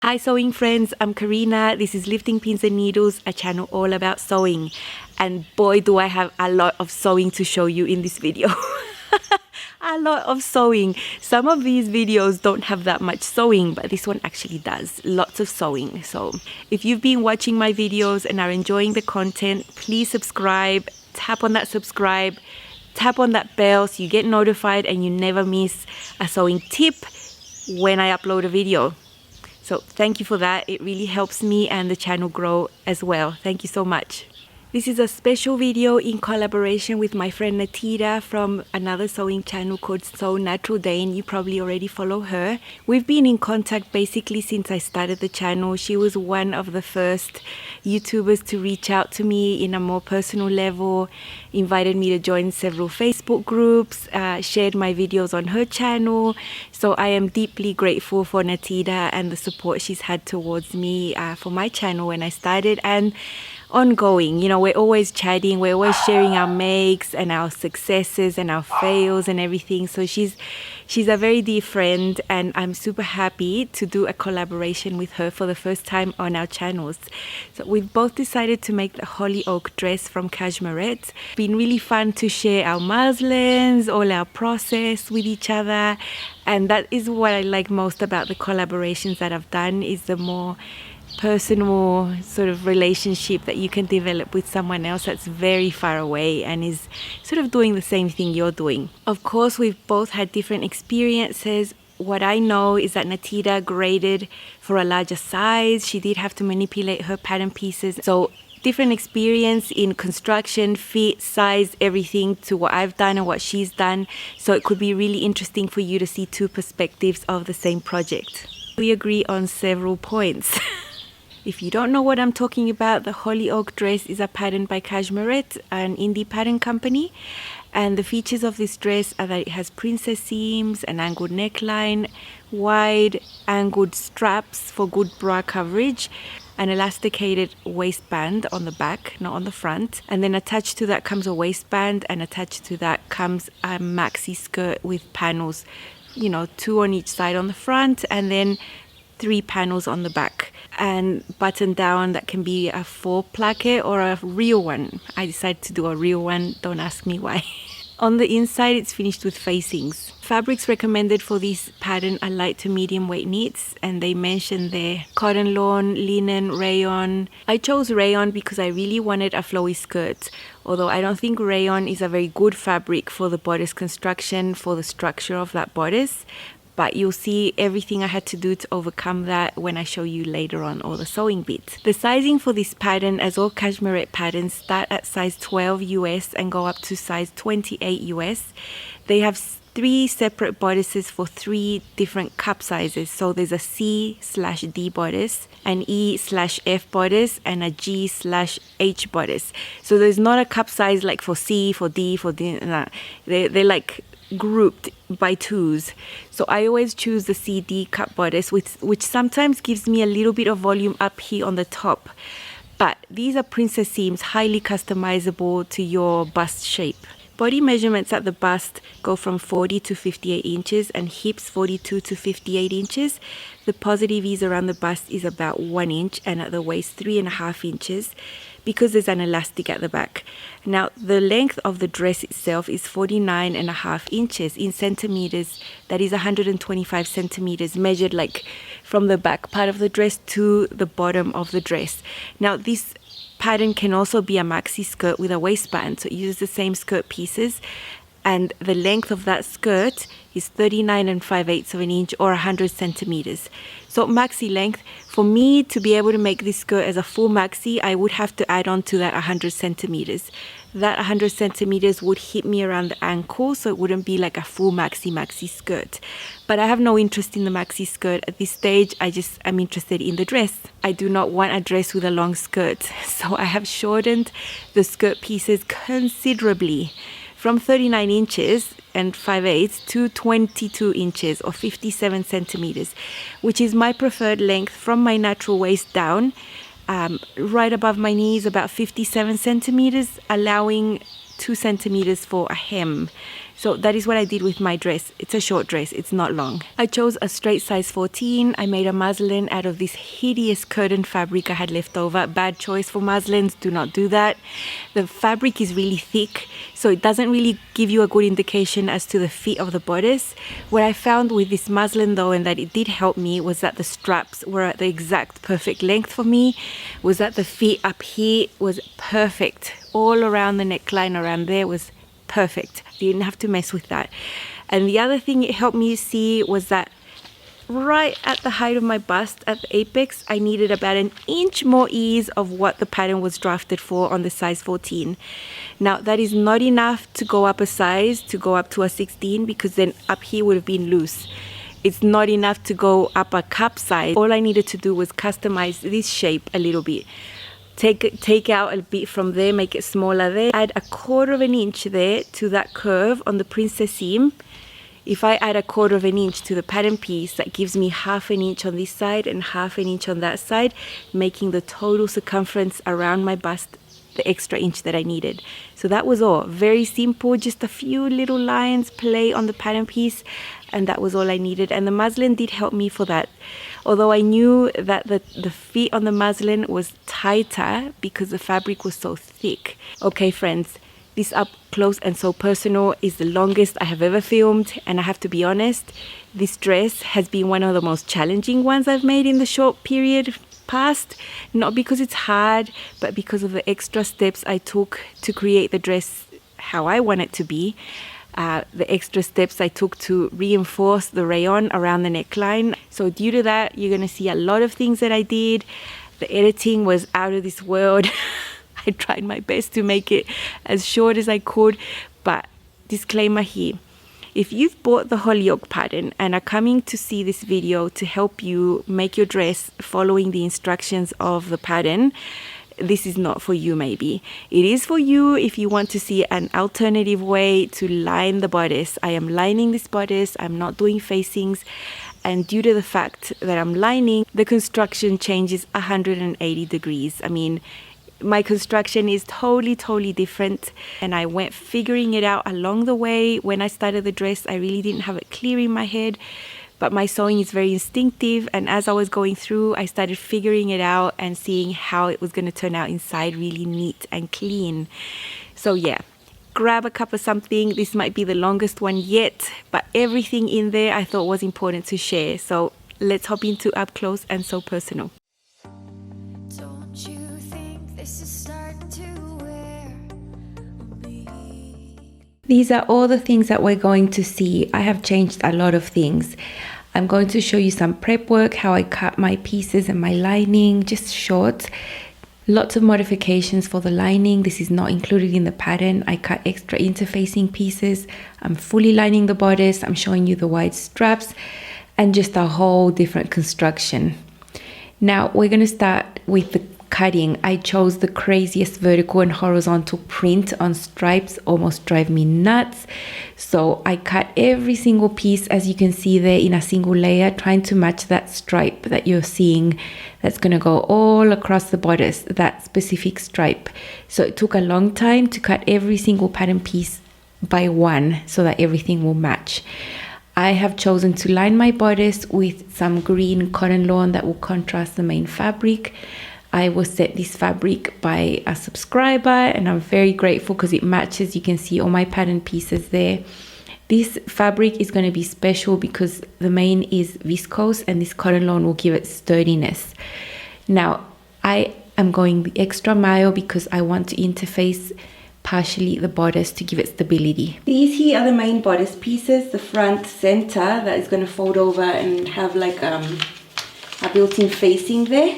Hi sewing friends, I'm Karina. This is Lifting Pins and Needles, a channel all about sewing. And boy do I have a lot of sewing to show you in this video. A lot of sewing. Some of these videos don't have that much sewing, but this one actually does. Lots of sewing. So if you've been watching my videos and are enjoying the content, please subscribe, tap on that subscribe, tap on that bell so you get notified and you never miss a sewing tip when I upload a video. So thank you for that. It really helps me and the channel grow as well. Thank you so much. This is a special video in collaboration with my friend Natita from another sewing channel called Sew Natural Dane. You probably already follow her. We've been in contact basically since I started the channel. She was one of the first YouTubers to reach out to me in a more personal level, invited me to join several Facebook groups, shared my videos on her channel. So I am deeply grateful for Natita and the support she's had towards me for my channel when I started and ongoing. You know, we're always chatting, we're always sharing our makes and our successes and our fails and everything. So she's a very dear friend and I'm super happy to do a collaboration with her for the first time on our channels. So we've both decided to make the Holyoke dress from Cashmerette. It's been really fun to share our muslins, all our process with each other, and that is what I like most about the collaborations that I've done, is the more personal sort of relationship that you can develop with someone else that's very far away and is sort of doing the same thing you're doing. Of course, we've both had different experiences. What I know is that Natita graded for a larger size. She did have to manipulate her pattern pieces. So different experience in construction, fit, size, everything to what I've done and what she's done. So it could be really interesting for you to see two perspectives of the same project. We agree on several points. If you don't know what I'm talking about, the Holyoke dress is a pattern by Cashmerette, an indie pattern company. And the features of this dress are that it has princess seams, an angled neckline, wide angled straps for good bra coverage, an elasticated waistband on the back, not on the front. And then attached to that comes a waistband, and attached to that comes a maxi skirt with panels, you know, 2 on each side on the front and then 3 panels on the back, and button down that can be a faux placket or a real one. I decided to do a real one, don't ask me why. On the inside it's finished with facings. Fabrics recommended for this pattern are light to medium weight knits, and they mention there cotton lawn, linen, rayon. I chose rayon because I really wanted a flowy skirt, although I don't think rayon is a very good fabric for the bodice construction, for the structure of that bodice. But you'll see everything I had to do to overcome that when I show you later on all the sewing bits. The sizing for this pattern, as all Cashmerette patterns, start at size 12 US and go up to size 28 US. They have 3 separate bodices for 3 different cup sizes. So there's a C/D bodice, an E/F bodice, and a G/H bodice. So there's not a cup size like for C, for D, for D. Nah. They're like grouped by 2s. So I always choose the CD cup bodice, which sometimes gives me a little bit of volume up here on the top. But these are princess seams, highly customizable to your bust shape. Body measurements at the bust go from 40 to 58 inches and hips 42 to 58 inches. The positive ease around the bust is about 1 inch, and at the waist 3.5 inches, because there's an elastic at the back. Now the length of the dress itself is 49.5 inches in centimeters. That is 125 centimeters measured like from the back part of the dress to the bottom of the dress. Now this pattern can also be a maxi skirt with a waistband, so it uses the same skirt pieces, and the length of that skirt is 39 5/8 of an inch or 100 centimeters. So maxi length, for me to be able to make this skirt as a full maxi, I would have to add on to that 100 centimeters. That 100 centimeters would hit me around the ankle, so it wouldn't be like a full maxi skirt. But I have no interest in the maxi skirt at this stage. I'm interested in the dress. I do not want a dress with a long skirt, so I have shortened the skirt pieces considerably, from 39 inches and 5/8 to 22 inches or 57 centimeters, which is my preferred length from my natural waist down. Right above my knees, about 57 centimeters, allowing 2 centimeters for a hem. So that is what I did with my dress. It's a short dress, it's not long. I chose a straight size 14. I made a muslin out of this hideous curtain fabric I had left over. Bad choice for muslins, do not do that. The fabric is really thick, so it doesn't really give you a good indication as to the fit of the bodice. What I found with this muslin though, and that it did help me, was that the straps were at the exact perfect length for me, was that the fit up here was perfect. All around the neckline around there was perfect. Didn't have to mess with that. And the other thing it helped me see was that right at the height of my bust, at the apex, I needed about an inch more ease of what the pattern was drafted for on the size 14. Now that is not enough to go up a size, to go up to a 16, because then up here would have been loose. It's not enough to go up a cup size. All I needed to do was customize this shape a little bit. Take out a bit from there, make it smaller there. Add a 1/4 of an inch there to that curve on the princess seam. If I add a 1/4 of an inch to the pattern piece, that gives me 1/2 an inch on this side and 1/2 an inch on that side, making the total circumference around my bust the extra inch that I needed. So that was all. Very simple, just a few little lines play on the pattern piece, and that was all I needed. And the muslin did help me for that. Although I knew that the fit on the muslin was tighter because the fabric was so thick. Okay friends, this up close and so personal is the longest I have ever filmed, and I have to be honest, this dress has been one of the most challenging ones I've made in the short period past. Not because it's hard, but because of the extra steps I took to create the dress how I want it to be. The extra steps I took to reinforce the rayon around the neckline. So due to that, you're gonna see a lot of things that I did. The editing was out of this world. I tried my best to make it as short as I could, but disclaimer here. If you've bought the Holyoke pattern and are coming to see this video to help you make your dress following the instructions of the pattern, this is not for you maybe. It is for you if you want to see an alternative way to line the bodice. I am lining this bodice, I'm not doing facings, and due to the fact that I'm lining, the construction changes 180 degrees. I mean, my construction is totally different, and I went figuring it out along the way. When I started the dress, I really didn't have it clear in my head, but my sewing is very instinctive, and as I was going through, I started figuring it out and seeing how it was going to turn out inside, really neat and clean. So yeah, grab a cup of something. This might be the longest one yet, but everything in there I thought was important to share. So let's hop into up close and so personal. These are all the things that we're going to see. I have changed a lot of things. I'm going to show you some prep work, how I cut my pieces and my lining, just short. Lots of modifications for the lining. This is not included in the pattern. I cut extra interfacing pieces. I'm fully lining the bodice. I'm showing you the wide straps and just a whole different construction. Now we're going to start with the cutting. I chose the craziest vertical and horizontal print on stripes, almost drive me nuts. So I cut every single piece, as you can see there, in a single layer, trying to match that stripe that you're seeing that's going to go all across the bodice, that specific stripe. So it took a long time to cut every single pattern piece by one so that everything will match. I have chosen to line my bodice with some green cotton lawn that will contrast the main fabric. I was sent this fabric by a subscriber, and I'm very grateful because it matches. You can see all my pattern pieces there. This fabric is going to be special because the main is viscose, and this cotton lawn will give it sturdiness. Now I am going the extra mile because I want to interface partially the bodice to give it stability. These here are the main bodice pieces, the front center that is going to fold over and have like a built-in facing there.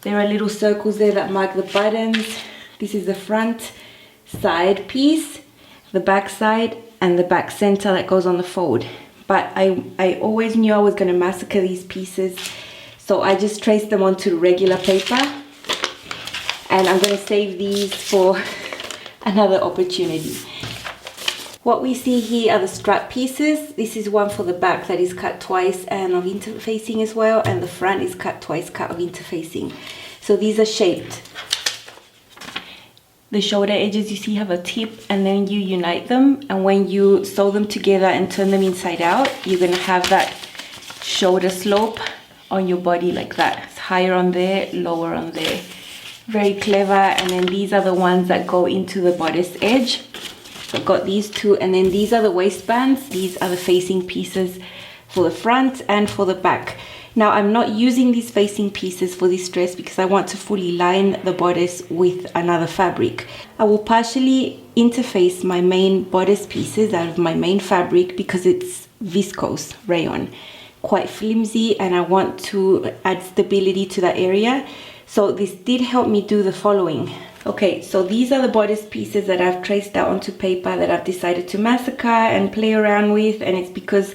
There are little circles there that mark the buttons. This is the front side piece, the back side, and the back center that goes on the fold. But I always knew I was going to massacre these pieces, so I just traced them onto regular paper, and I'm going to save these for another opportunity. What we see here are the strap pieces. This is one for the back that is cut twice and of interfacing as well, and the front is cut twice, cut of interfacing. So these are shaped. the shoulder edges you see have a tip, and then you unite them, and when you sew them together and turn them inside out, you're gonna have that shoulder slope on your body like that. It's higher on there, lower on there. Very clever. And then these are the ones that go into the bodice edge. So I've got these two, and then these are the waistbands. These are the facing pieces for the front and for the back. Now I'm not using these facing pieces for this dress because I want to fully line the bodice with another fabric. I will partially interface my main bodice pieces out of my main fabric because it's viscose rayon, quite flimsy, and I want to add stability to that area. So this did help me do the following. Okay, so these are the bodice pieces that I've traced out onto paper that I've decided to massacre and play around with, and it's because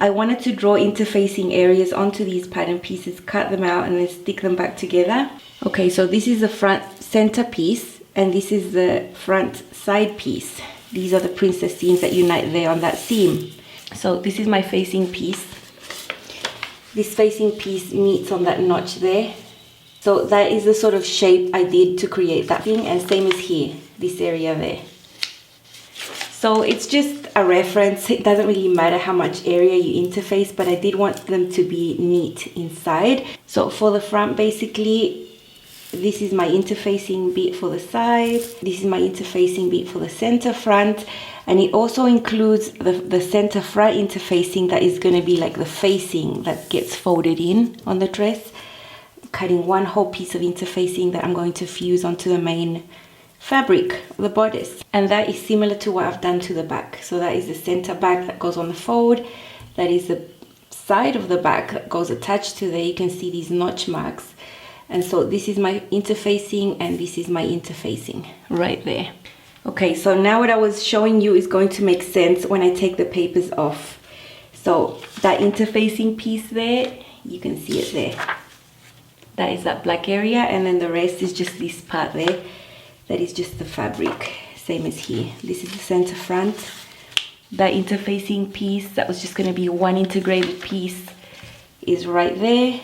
I wanted to draw interfacing areas onto these pattern pieces, cut them out, and then stick them back together. Okay, so this is the front center piece, and this is the front side piece. These are the princess seams that unite there on that seam. So this is my facing piece. This facing piece meets on that notch there. So that is the sort of shape I did to create that thing, and same as here, this area there. So it's just a reference. It doesn't really matter how much area you interface, but I did want them to be neat inside. So for the front, basically, this is my interfacing bit for the side. This is my interfacing bit for the center front. And it also includes the center front interfacing that is going to be like the facing that gets folded in on the dress. Cutting one whole piece of interfacing that I'm going to fuse onto the main fabric, the bodice, and that is similar to what I've done to the back. So that is the center back that goes on the fold, that is the side of the back that goes attached to there. You can see these notch marks, and so this is my interfacing and this is my interfacing right there. Okay, so now what I was showing you is going to make sense when I take the papers off. So that interfacing piece there, you can see it there, that is that black area, and then the rest is just this part there. That is just the fabric, same as here. This is the center front. That interfacing piece, that was just gonna be one integrated piece, is right there.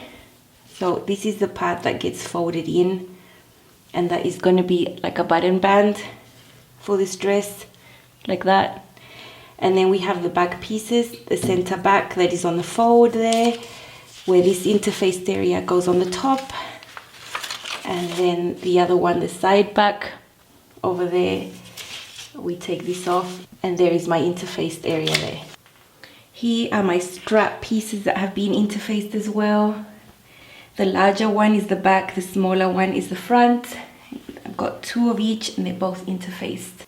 So this is the part that gets folded in, and that is gonna be like a button band for this dress, like that. And then we have the back pieces, the center back that is on the fold there, where this interfaced area goes on the top. And then the other one, the side back over there, we take this off, and there is my interfaced area there. Here are my strap pieces that have been interfaced as well. The larger one is the back, the smaller one is the front. I've got two of each, and they're both interfaced.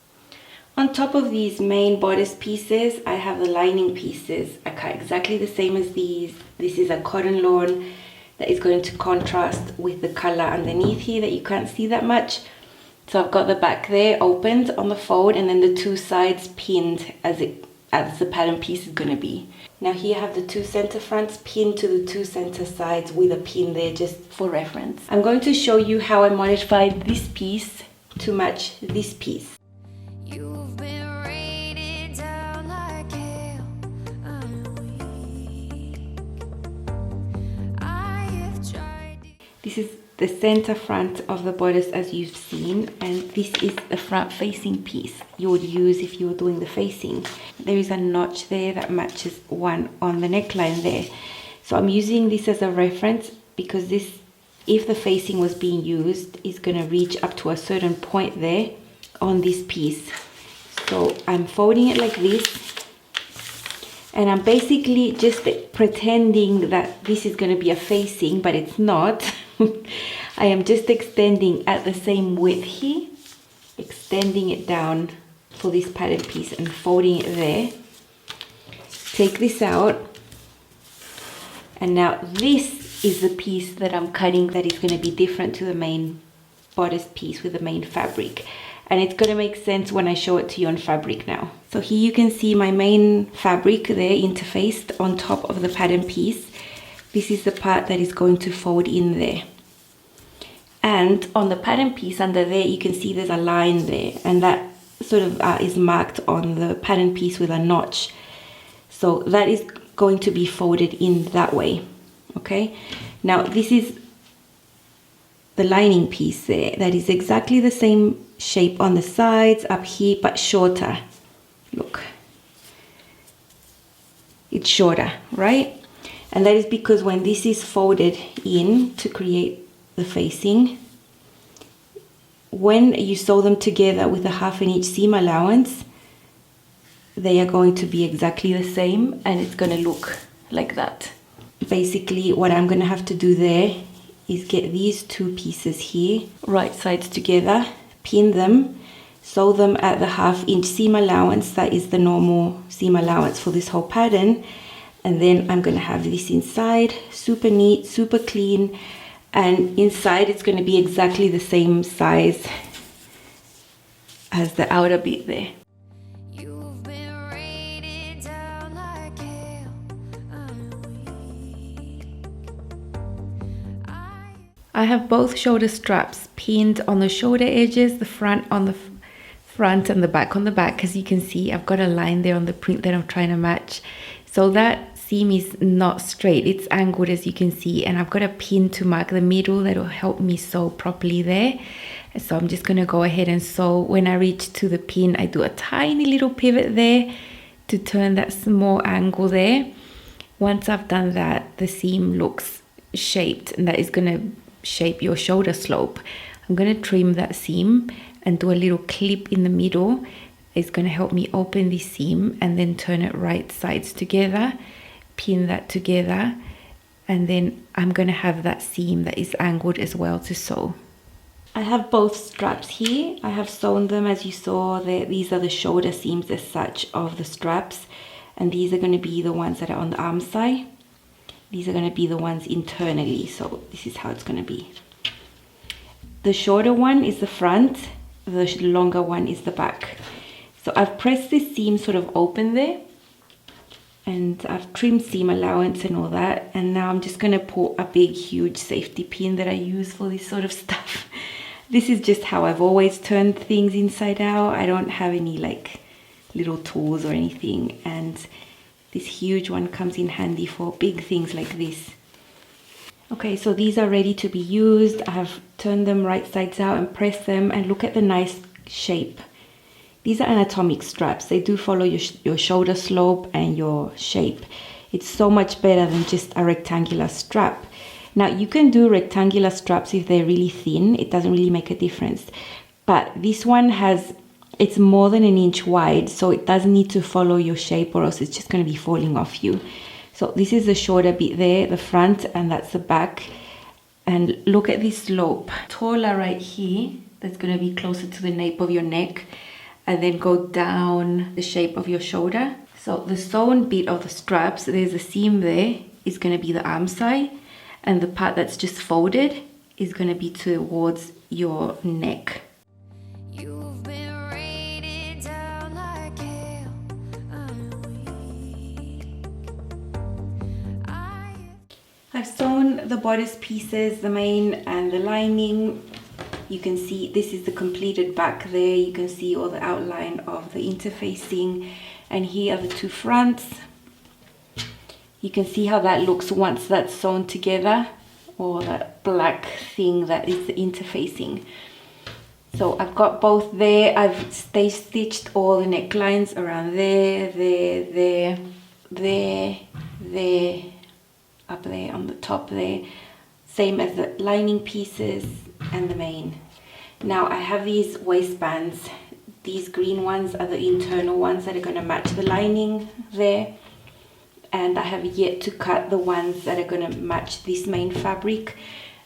On top of these main bodice pieces, I have the lining pieces. I cut exactly the same as these. This is a cotton lawn that is going to contrast with the color underneath here that you can't see that much. So I've got the back there opened on the fold, and then the two sides pinned as the pattern piece is going to be. Now here I have the two center fronts pinned to the two center sides with a pin there just for reference. I'm going to show you how I modified this piece to match this piece. This is the center front of the bodice as you've seen, and this is the front facing piece you would use if you were doing the facing. There is a notch there that matches one on the neckline there. So I'm using this as a reference because this, if the facing was being used, is going to reach up to a certain point there on this piece. So I'm folding it like this, and I'm basically just pretending that this is going to be a facing, but it's not. I am just extending at the same width here, extending it down for this pattern piece and folding it there. Take this out, and now this is the piece that I'm cutting that is going to be different to the main bodice piece with the main fabric. And it's going to make sense when I show it to you on fabric now. So here you can see my main fabric there interfaced on top of the pattern piece. This is the part that is going to fold in there. And on the pattern piece under there, you can see there's a line there, and that sort of is marked on the pattern piece with a notch. So that is going to be folded in that way. Okay, now this is the lining piece there that is exactly the same shape on the sides up here, but shorter. Look, it's shorter, right? And that is because when this is folded in to create the facing, when you sew them together with a 1/2 inch seam allowance, they are going to be exactly the same, and it's going to look like that. Basically, what I'm going to have to do there is get these two pieces here, right sides together, pin them, sew them at the 1/2 inch seam allowance. That is the normal seam allowance for this whole pattern. And then I'm going to have this inside, super neat, super clean, and inside it's going to be exactly the same size as the outer bit there. I have both shoulder straps pinned on the shoulder edges, the front on the front and the back on the back. As you can see, I've got a line there on the print that I'm trying to match. So that seam is not straight, it's angled, as you can see, and I've got a pin to mark the middle that will help me sew properly there. So I'm just going to go ahead and sew. When I reach to the pin, I do a tiny little pivot there to turn that small angle there. Once I've done that, the seam looks shaped, and that is going to shape your shoulder slope. I'm going to trim that seam and do a little clip in the middle. It's going to help me open this seam and then turn it right sides together, pin that together, and then I'm going to have that seam that is angled as well to sew. I have both straps here. I have sewn them, as you saw there. These are the shoulder seams as such of the straps, and these are going to be the ones that are on the arm side. These are going to be the ones internally, so this is how it's going to be. The shorter one is the front, the longer one is the back. So I've pressed this seam sort of open there, and I've trimmed seam allowance and all that, and now I'm just going to put a big huge safety pin that I use for this sort of stuff. This is just how I've always turned things inside out. I don't have any like little tools or anything, and this huge one comes in handy for big things like this. Okay, so these are ready to be used. I have turned them right sides out and pressed them, and look at the nice shape. These are anatomic straps. They do follow your shoulder slope and your shape. It's so much better than just a rectangular strap. Now, you can do rectangular straps if they're really thin. It doesn't really make a difference. But this one it's more than 1 inch wide, so it doesn't need to follow your shape, or else it's just going to be falling off you. So this is the shorter bit there, the front, and that's the back. And look at this slope. Taller right here, that's going to be closer to the nape of your neck, and then go down the shape of your shoulder. So the sewn bit of the straps, there's a seam there, is going to be the arm side, and the part that's just folded is going to be towards your neck. I've sewn the bodice pieces, the main and the lining. You can see this is the completed back there. You can see all the outline of the interfacing, and here are the two fronts. You can see how that looks once that's sewn together, or that black thing that is the interfacing. So I've got both there. I've stitched all the necklines around there, there, up there on the top there, same as the lining pieces and the main. Now I have these waistbands. These green ones are the internal ones that are going to match the lining there, and I have yet to cut the ones that are going to match this main fabric.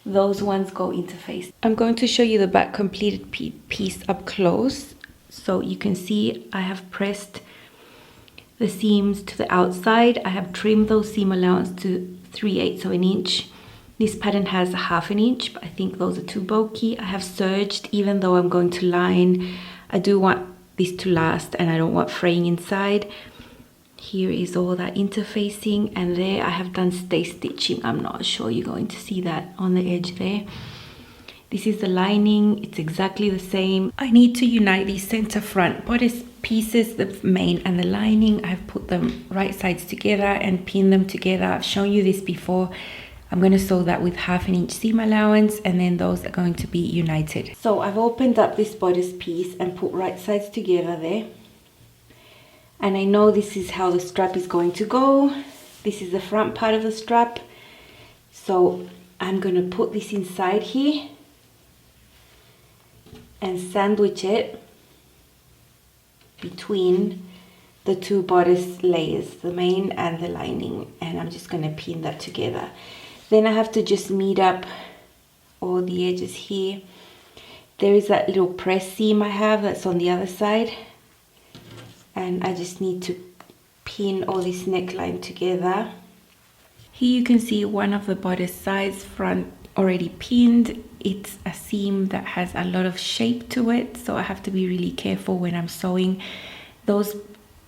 Those ones go interface. I'm going to show you the back completed piece up close, so you can see I have pressed the seams to the outside. I have trimmed those seam allowance to 3/8 of an inch. This pattern has 1/2 an inch, but I think those are too bulky. I have serged, even though I'm going to line. I do want this to last, and I don't want fraying inside. Here is all that interfacing, and there I have done stay stitching. I'm not sure you're going to see that on the edge there. This is the lining. It's exactly the same. I need to unite these center front bodice pieces, the main and the lining. I've put them right sides together and pinned them together. I've shown you this before. I'm going to sew that with 1/2 inch seam allowance, and then those are going to be united. So I've opened up this bodice piece and put right sides together there. And I know this is how the strap is going to go. This is the front part of the strap. So I'm going to put this inside here and sandwich it between the two bodice layers, the main and the lining, and I'm just going to pin that together. Then I have to just meet up all the edges here. There is that little press seam I have that's on the other side, and I just need to pin all this neckline together. Here you can see one of the bodice sides front already pinned. It's a seam that has a lot of shape to it, so I have to be really careful when I'm sewing. Those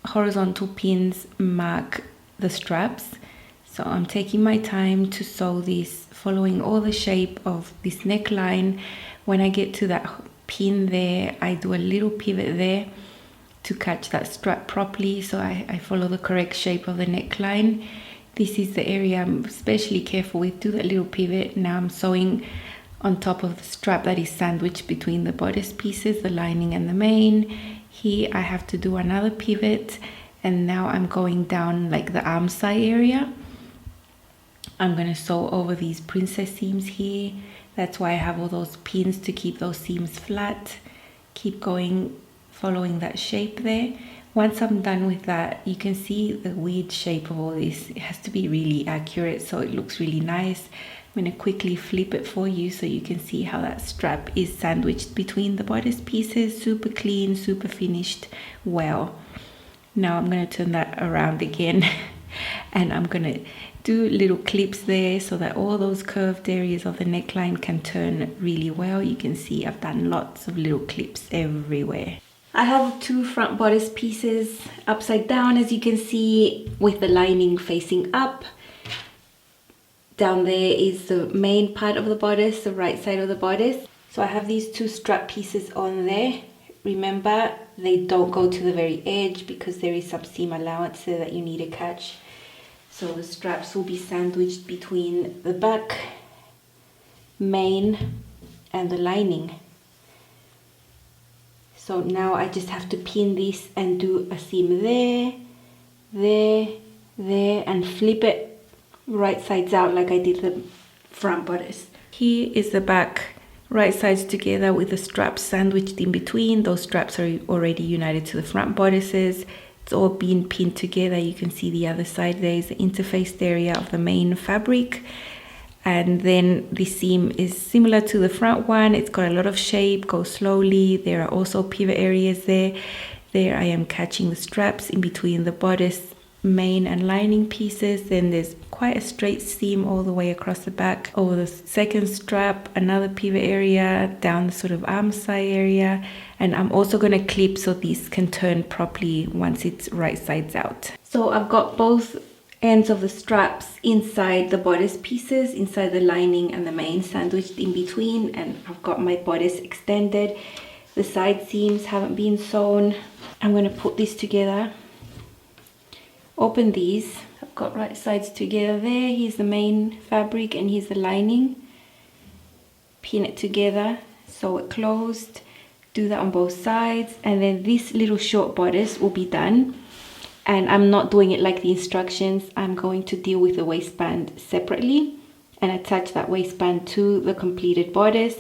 horizontal pins mark the straps, so I'm taking my time to sew this, following all the shape of this neckline. When I get to that pin there, I do a little pivot there to catch that strap properly, so I follow the correct shape of the neckline. This is the area I'm especially careful with. Do that little pivot. Now I'm sewing on top of the strap that is sandwiched between the bodice pieces, the lining and the main. Here I have to do another pivot, and now I'm going down like the arm side area. I'm going to sew over these princess seams here. That's why I have all those pins to keep those seams flat. Keep going, following that shape there. Once I'm done with that, you can see the weird shape of all this. It has to be really accurate so it looks really nice. I'm going to quickly flip it for you so you can see how that strap is sandwiched between the bodice pieces. Super clean, super finished well. Now I'm going to turn that around again and I'm going to do little clips there so that all those curved areas of the neckline can turn really well. You can see I've done lots of little clips everywhere. I have two front bodice pieces upside down, as you can see, with the lining facing up. Down there is the main part of the bodice, the right side of the bodice. So I have these two strap pieces on there. Remember, they don't go to the very edge because there is some seam allowance there that you need to catch. So the straps will be sandwiched between the back, main, and the lining. So now I just have to pin this and do a seam there, there, there, and flip it right sides out like I did the front bodice. Here is the back, right sides together with the straps sandwiched in between. Those straps are already united to the front bodices. It's all been pinned together. You can see the other side there is the interfaced area of the main fabric. And then the seam is similar to the front one. It's got a lot of shape, goes slowly. There are also pivot areas there. There I am catching the straps in between the bodice, main and lining pieces. Then there's quite a straight seam all the way across the back. Over the second strap, another pivot area, down the sort of arm side area. And I'm also going to clip so these can turn properly once it's right sides out. So I've got both ends of the straps inside the bodice pieces, inside the lining and the main, sandwiched in between, and I've got my bodice extended. The side seams haven't been sewn. I'm going to put this together, open these. I've got right sides together there. Here's the main fabric and here's the lining. Pin it together, sew it closed, do that on both sides, and then this little short bodice will be done. And I'm not doing it like the instructions. I'm going to deal with the waistband separately and attach that waistband to the completed bodice.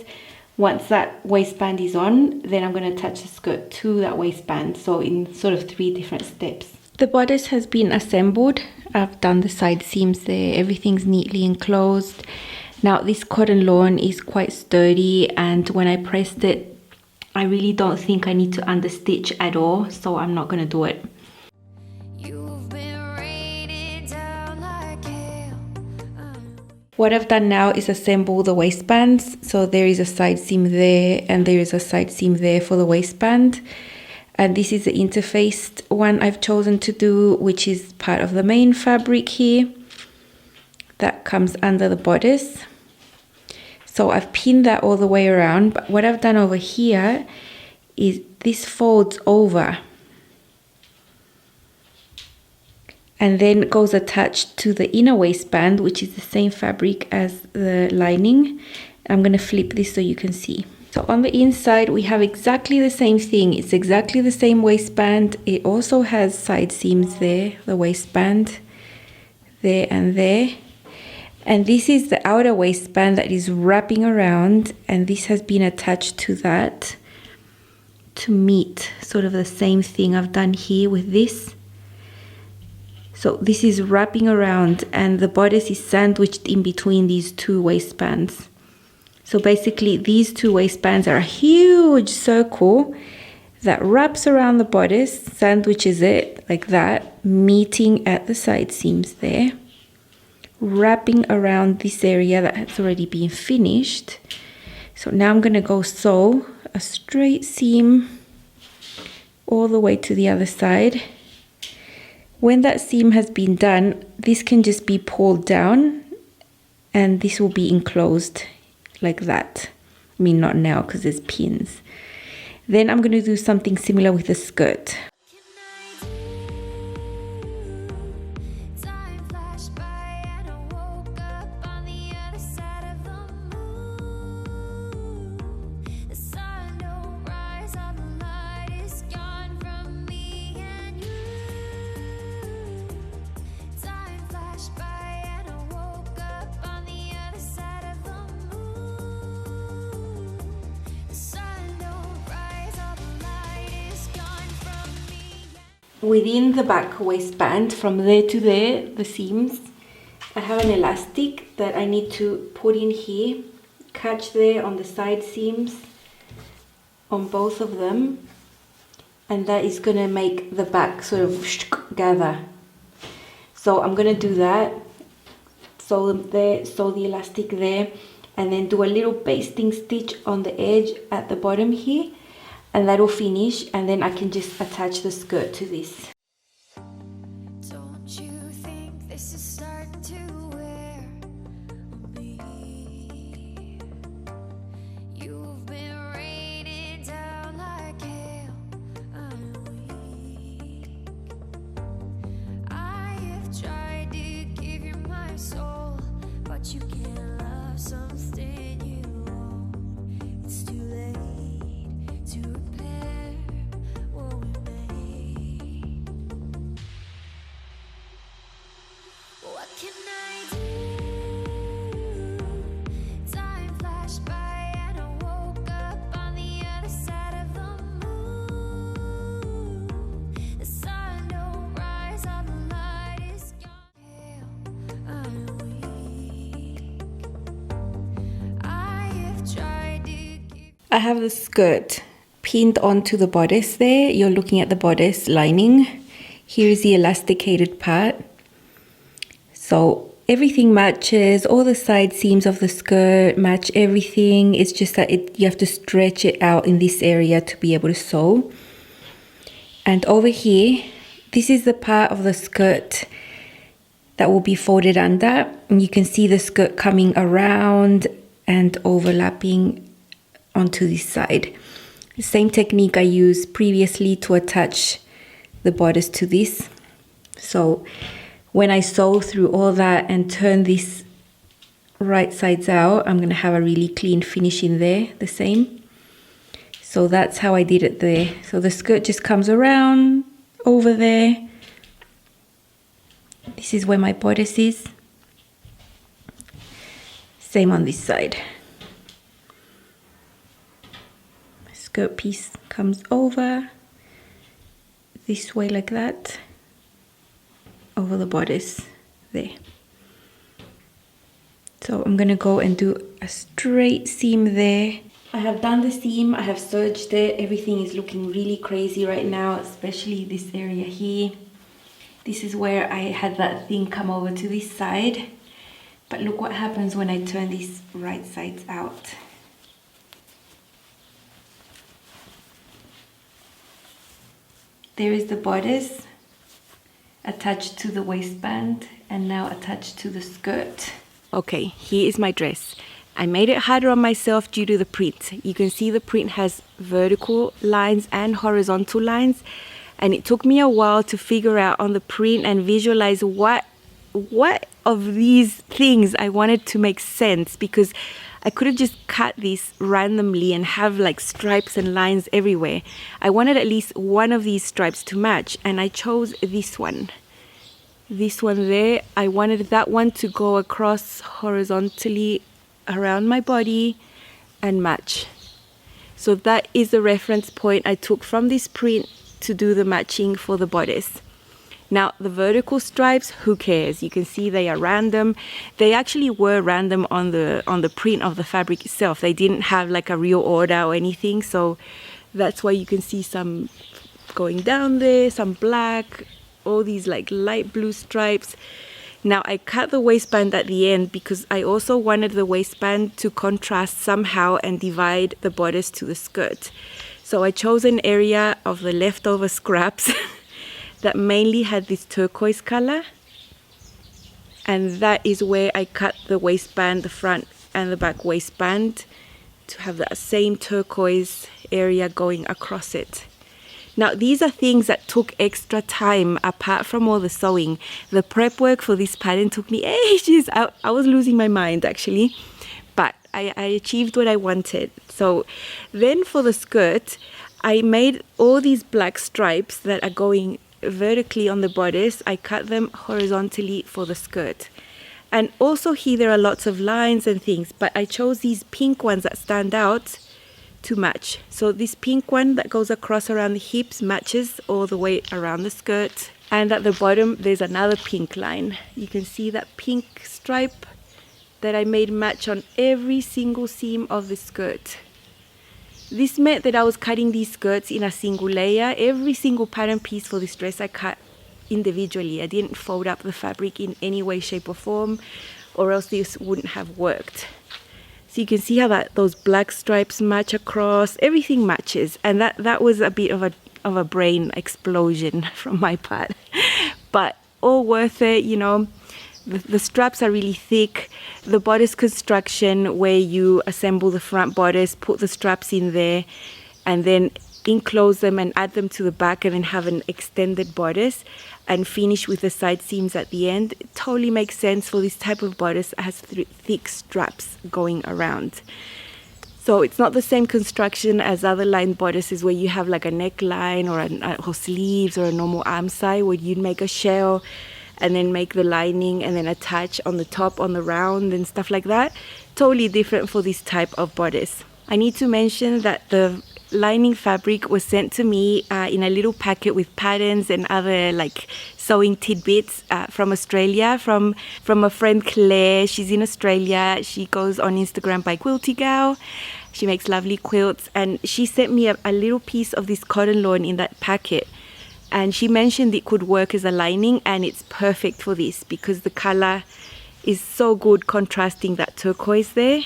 Once that waistband is on, then I'm going to attach the skirt to that waistband. So in sort of 3 different steps. The bodice has been assembled. I've done the side seams there. Everything's neatly enclosed. Now this cotton lawn is quite sturdy, and when I pressed it, I really don't think I need to understitch at all. So I'm not going to do it. What I've done now is assemble the waistbands. So there is a side seam there and there is a side seam there for the waistband. And this is the interfaced one I've chosen to do, which is part of the main fabric here. That comes under the bodice. So I've pinned that all the way around. But what I've done over here is this folds over. and then goes attached to the inner waistband, which is the same fabric as the lining. I'm going to flip this so you can see. So on the inside we have exactly the same thing. It's exactly the same waistband. It also has side seams there, the waistband there and there. And this is the outer waistband that is wrapping around, and this has been attached to that to meet sort of the same thing I've done here with this. So this is wrapping around, and the bodice is sandwiched in between these two waistbands. So basically these two waistbands are a huge circle that wraps around the bodice, sandwiches it like that, meeting at the side seams there, wrapping around this area that has already been finished. So now I'm going to go sew a straight seam all the way to the other side. When that seam has been done, this can just be pulled down and this will be enclosed like that. I mean, not now because there's pins. Then I'm going to do something similar with the skirt. Within the back waistband, from there to there, the seams, I have an elastic that I need to put in here, catch there on the side seams, on both of them, and that is going to make the back sort of gather. So I'm going to do that, sew them there, sew the elastic there, and then do a little basting stitch on the edge at the bottom here, and that'll finish, and then I can just attach the skirt to this. Don't you think this is starting to wear on me? You've been raining down like hail. I'm weak. I have tried to give you my soul, but you can't love something you own. It's too late to repair what we made. What can I do? Time flashed by and I woke up on the other side of the moon. The sun don't rise, all the light is gone. I'm weak. I have tried to give. I have the skirt pinned onto the bodice there. You're looking at the bodice lining. Here is the elasticated part. So everything matches, all the side seams of the skirt match everything. It's just that you have to stretch it out in this area to be able to sew. And over here, this is the part of the skirt that will be folded under. And you can see the skirt coming around and overlapping onto this side. The same technique I used previously to attach the bodice to this. So when I sew through all that and turn this right sides out, I'm going to have a really clean finish in there, the same. So that's how I did it there. So the skirt just comes around over there. This is where my bodice is. Same on this side. Skirt piece comes over this way like that, over the bodice there. So I'm gonna go and do a straight seam there. I have done the seam, I have serged it, everything is looking really crazy right now, especially this area here. This is where I had that thing come over to this side, but look what happens when I turn these right sides out. There is the bodice attached to the waistband and now attached to the skirt. Okay, here is my dress. I made it harder on myself due to the print. You can see the print has vertical lines and horizontal lines. And it took me a while to figure out on the print and visualize what of these things I wanted to make sense, because I could have just cut this randomly and have like stripes and lines everywhere. I wanted at least one of these stripes to match, and I chose this one. This one there, I wanted that one to go across horizontally around my body and match. So that is the reference point I took from this print to do the matching for the bodice. Now the vertical stripes, who cares? You can see they are random. They actually were random on the print of the fabric itself. They didn't have like a real order or anything, so that's why you can see some going down there, some black, all these like light blue stripes. Now I cut the waistband at the end because I also wanted the waistband to contrast somehow and divide the bodice to the skirt. So I chose an area of the leftover scraps that mainly had this turquoise color, and that is where I cut the waistband, the front and the back waistband, to have that same turquoise area going across it. Now these are things that took extra time apart from all the sewing. The prep work for this pattern took me ages. I was losing my mind actually, but I achieved what I wanted. So then for the skirt, I made all these black stripes that are going vertically on the bodice. I cut them horizontally for the skirt. And also here there are lots of lines and things, but I chose these pink ones that stand out to match. So this pink one that goes across around the hips matches all the way around the skirt. And at the bottom there's another pink line. You can see that pink stripe that I made match on every single seam of the skirt. This meant that I was cutting these skirts in a single layer. Every single pattern piece for this dress I cut individually. I didn't fold up the fabric in any way, shape or form, or else this wouldn't have worked. So you can see how those black stripes match across. Everything matches, and that was a bit of a brain explosion from my part, but all worth it, you know. The straps are really thick. The bodice construction, where you assemble the front bodice, put the straps in there, and then enclose them and add them to the back, and then have an extended bodice and finish with the side seams at the end. It totally makes sense for this type of bodice that has thick straps going around. So it's not the same construction as other lined bodices where you have like a neckline or sleeves or a normal arm side, where you'd make a shell and then make the lining and then attach on the top on the round and stuff like that. Totally different for this type of bodice. I need to mention that the lining fabric was sent to me in a little packet with patterns and other like sewing tidbits from Australia, from a friend Claire. She's in Australia. She goes on Instagram by Quilty Gal. She makes lovely quilts, and she sent me a little piece of this cotton lawn in that packet. And she mentioned it could work as a lining, and it's perfect for this because the color is so good contrasting that turquoise there.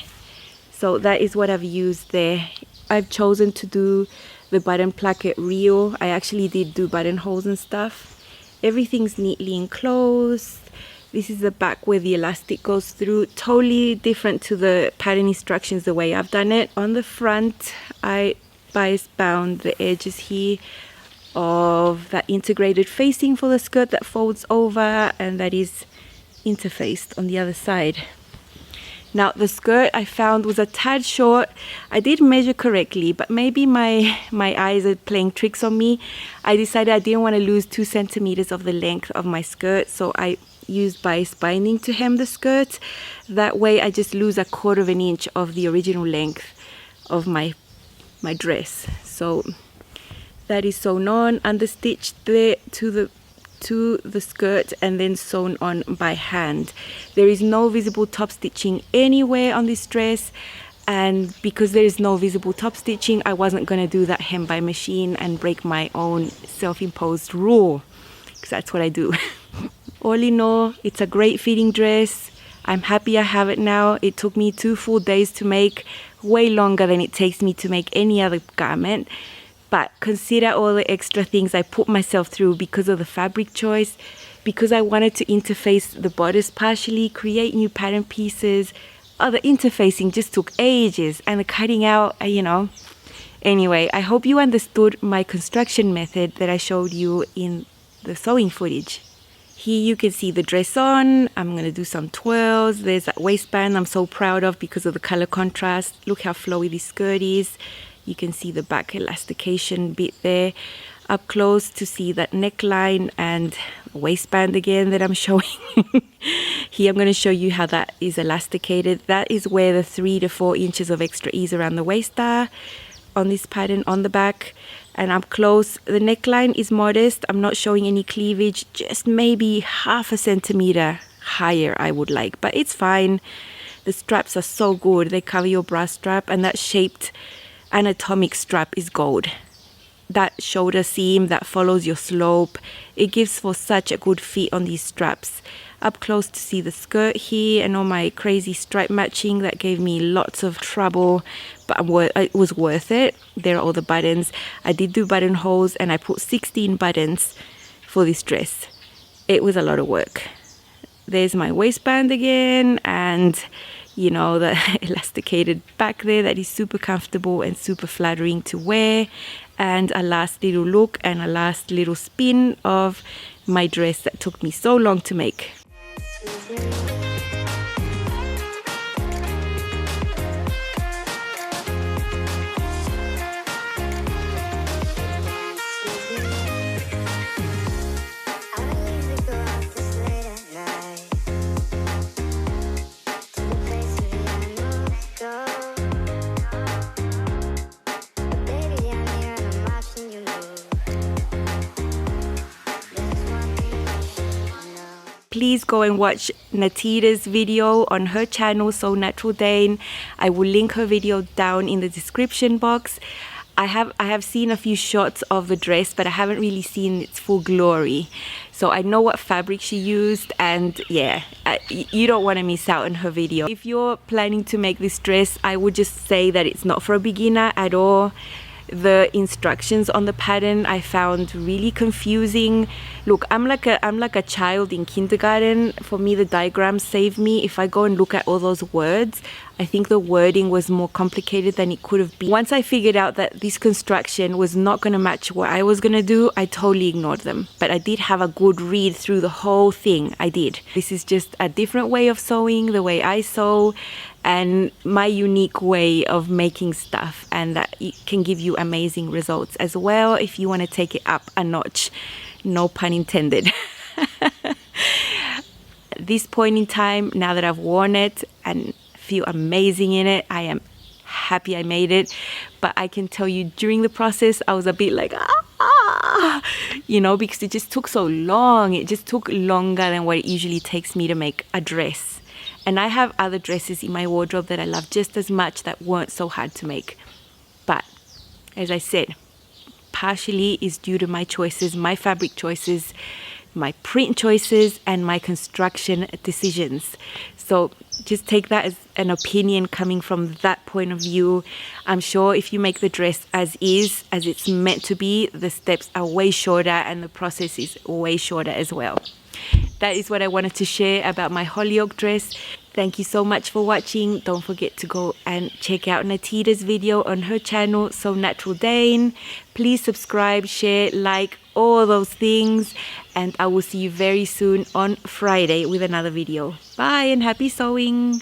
So that is what I've used there. I've chosen to do the button placket real. I actually did do buttonholes and stuff. Everything's neatly enclosed. This is the back where the elastic goes through. Totally different to the pattern instructions the way I've done it. On the front, I bias bound the edges here of that integrated facing for the skirt that folds over, and that is interfaced on the other side. Now the skirt I found was a tad short. I did measure correctly, but maybe my eyes are playing tricks on me. I decided I didn't want to lose 2 centimeters of the length of my skirt, so I used bias binding to hem the skirt. That way I just lose 1/4 inch of the original length of my dress. So that is sewn on, understitched there to the skirt, and then sewn on by hand. There is no visible top stitching anywhere on this dress, and because there is no visible top stitching, I wasn't going to do that hem by machine and break my own self-imposed rule, because that's what I do. All in all, it's a great fitting dress. I'm happy I have it now. It took me 2 full days to make, way longer than it takes me to make any other garment. But consider all the extra things I put myself through because of the fabric choice, because I wanted to interface the bodice partially, create new pattern pieces. The interfacing just took ages, and the cutting out, you know, Anyway, I hope you understood my construction method that I showed you in the sewing footage. Here you can see the dress on. I'm going to do some twirls. There's that waistband I'm so proud of because of the color contrast. Look how flowy this skirt is. You can see the back elastication bit there. Up close to see that neckline and waistband again that I'm showing. Here I'm going to show you how that is elasticated. That is where the 3 to 4 inches of extra ease around the waist are on this pattern on the back. And up close, the neckline is modest. I'm not showing any cleavage, just maybe ½ centimeter higher I would like, but it's fine. The straps are so good. They cover your bra strap, and that shaped anatomic strap is gold. That shoulder seam that follows your slope, it gives for such a good fit on these straps. Up close to see the skirt here and all my crazy stripe matching that gave me lots of trouble, but it was worth it. There are all the buttons. I did do buttonholes and I put 16 buttons for this dress. It was a lot of work. There's my waistband again, and you know, the elasticated back there that is super comfortable and super flattering to wear. And a last little look and a last little spin of my dress that took me so long to make. Please go and watch Natita's video on her channel, So Natural Dane. I will link her video down in the description box. I have seen a few shots of the dress, but I haven't really seen its full glory. So I know what fabric she used, and yeah, you don't want to miss out on her video. If you're planning to make this dress, I would just say that it's not for a beginner at all. The instructions on the pattern I found really confusing. Look, I'm like a child in kindergarten. For me, the diagrams save me. If I go and look at all those words, I think the wording was more complicated than it could have been. Once I figured out that this construction was not going to match what I was going to do, I totally ignored them. But I did have a good read through the whole thing. I did. This is just a different way of sewing, the way I sew, and my unique way of making stuff, and that it can give you amazing results as well if you want to take it up a notch. No pun intended. At this point in time, now that I've worn it and feel amazing in it, I am happy I made it. But I can tell you during the process I was a bit like you know, because it just took so long. It just took longer than what it usually takes me to make a dress. And I have other dresses in my wardrobe that I love just as much that weren't so hard to make. But as I said, partially is due to my choices, my fabric choices, my print choices, and my construction decisions. So just take that as an opinion coming from that point of view. I'm sure if you make the dress as is, as it's meant to be, the steps are way shorter and the process is way shorter as well. That is what I wanted to share about my Holyoke dress. Thank you so much for watching. Don't forget to go and check out Natita's video on her channel, So Natural Dane. Please subscribe, share, like, all those things. And I will see you very soon on Friday with another video. Bye and happy sewing.